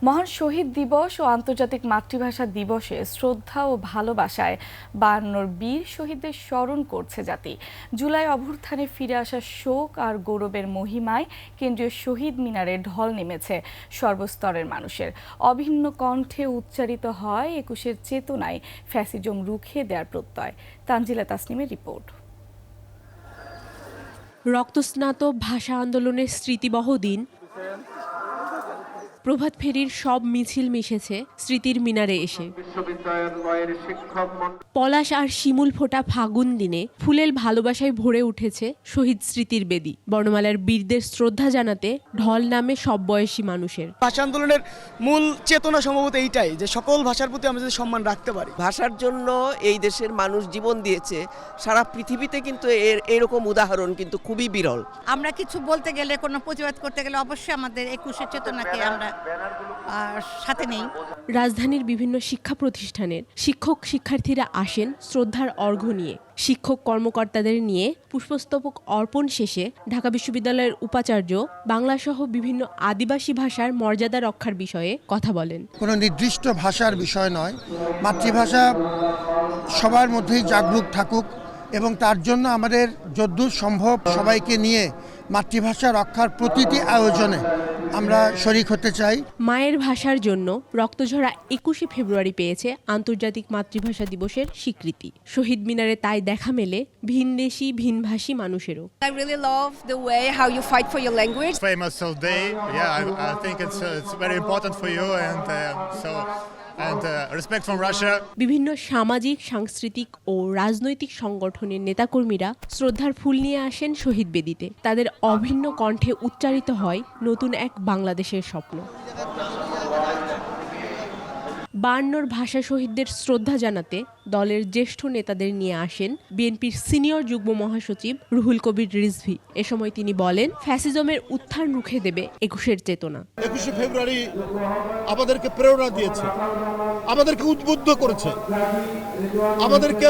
মহান শহীদ দিবস ও আন্তর্জাতিক মাতৃভাষা দিবসে শ্রদ্ধা ও ভালোবাসায় ৫২ বীর শহীদদের স্মরণ করছে জাতি। জুলাই অভ্যুত্থানে ফিরে আসা শোক আর গৌরবের মহিমায় কেন্দ্রীয় শহীদ মিনারে ঢল নেমেছে সর্বস্তরের মানুষের। অভিন্ন কণ্ঠে উচ্চারিত হয় ২১-এর চেতনায় ফ্যাসিজম রুখে দেওয়ার প্রত্যয়। তানজিলা তাসনিমের রিপোর্ট। রক্তস্নাত ভাষা আন্দোলনের স্মৃতিবহ দিন, প্রভাত ফেরির সব মিছিল মিশেছে স্মৃতির মিনারে এসে। পলাশ আর শিমুল ফোটা ফাগুন দিনে ফুলেল ভালোবাসায় ভরে উঠেছে শহীদ স্মৃতির বেদি। বর্ণমালার বীরদের শ্রদ্ধা জানাতে ঢল নামে সব বয়সী মানুষের। ভাষা আন্দোলনের মূল চেতনা সম্ভবত এইটাই যে সকল ভাষার প্রতি আমরা যদি সম্মান রাখতে পারি। ভাষার জন্য এই দেশের মানুষ জীবন দিয়েছে, সারা পৃথিবীতে কিন্তু এরকম উদাহরণ কিন্তু খুবই বিরল। আমরা কিছু বলতে গেলে, কোনো প্রতিবাদ করতে গেলে অবশ্যই আমাদের ২১-এর চেতনাকে আমরা সাথে নেই। রাজধানীর বিভিন্ন শিক্ষা প্রতিষ্ঠানের শিক্ষক শিক্ষার্থীরা আসেন শ্রদ্ধার অর্ঘ্য নিয়ে। শিক্ষক কর্মকর্তাদের নিয়ে পুষ্পস্তবক অর্পণ শেষে ঢাকা বিশ্ববিদ্যালয়ের উপাচার্য বাংলাসহ বিভিন্ন আদিবাসী ভাষার মর্যাদা রক্ষার বিষয়ে কথা বলেন। কোনো নির্দিষ্ট ভাষার বিষয় নয়, মাতৃভাষা সবার মধ্যেই জাগরুক থাকুক এবং তার জন্য আমাদের যদ্দূর সম্ভব সবাইকে নিয়ে মাতৃভাষা রক্ষার প্রতিটি আয়োজনে আমরা শরিক হতে চাই। মায়ের ভাষার জন্য রক্তঝরা ২১শে ফেব্রুয়ারি পেয়েছে আন্তর্জাতিক মাতৃভাষা দিবসের স্বীকৃতি। শহীদ মিনারে তাই দেখা মেলে ভিনদেশি ভিনভাষী মানুষেরও। I really love the way how you fight for your language. Famous day, yeah, I think it's very important for you and respect from Russia. বিভিন্ন সামাজিক, সাংস্কৃতিক ও রাজনৈতিক সংগঠনের নেতাকর্মীরা শ্রদ্ধার ফুল নিয়ে আসেন শহীদ বেদিতে। তাদের অভিন্ন কণ্ঠে উচ্চারিত হয় নতুন এক বাংলাদেশের স্বপ্ন। ৫২ ভাষা শহীদদের শ্রদ্ধা জানাতে দলের জ্যেষ্ঠ নেতাদের নিয়ে আসেন বিএনপির সিনিয়র যুগ্ম মহাসচিব রুহুল কবির রিজভী। এ সময় তিনি বলেন, ফ্যাসিজমের উত্থান রুখে দেবে ২১-এর চেতনা। ২১শে ফেব্রুয়ারি আমাদেরকে প্রেরণা দিয়েছে, আমাদেরকে উদ্বুদ্ধ করেছে, আমাদেরকে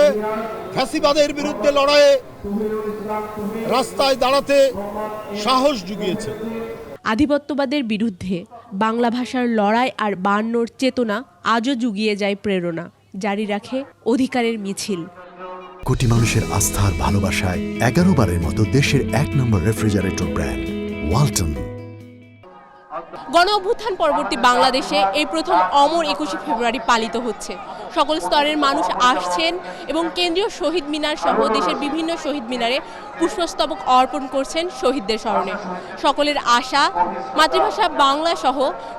ফ্যাসিবাদের বিরুদ্ধে লড়াইয়ে রাস্তায় দাঁড়াতে সাহস জুগিয়েছে। আধিপত্যবাদের বিরুদ্ধে বাংলা ভাষার লড়াই আর ৫২-র চেতনা আজও জুগিয়ে যায় প্রেরণা, জারি রাখে অধিকারের মিছিল। কোটি মানুষের আস্থার ভালোবাসায় ১১ বারের মতো দেশের ১ নম্বর রেফ্রিজারেটর ব্র্যান্ড ওয়ালটন। গণ অভ্যুত্থান পরবর্তী বাংলাদেশে এই প্রথম অমর ২১শে ফেব্রুয়ারি পালিত হচ্ছে। সকল স্তরের মানুষ আসছেন এবং কেন্দ্রীয় শহীদ মিনার সহ দেশের বিভিন্ন শহীদ মিনারে পুষ্পস্তবক অর্পণ করছেন শহীদদের স্মরণে। সকলের আশা, মাতৃভাষা বাংলা সহ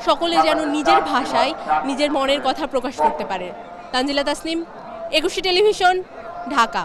সকলে যেন নিজের ভাষায় নিজের মনের কথা প্রকাশ করতে পারে। তানজিলা তাসনিম, ২১শে টেলিভিশন, ঢাকা।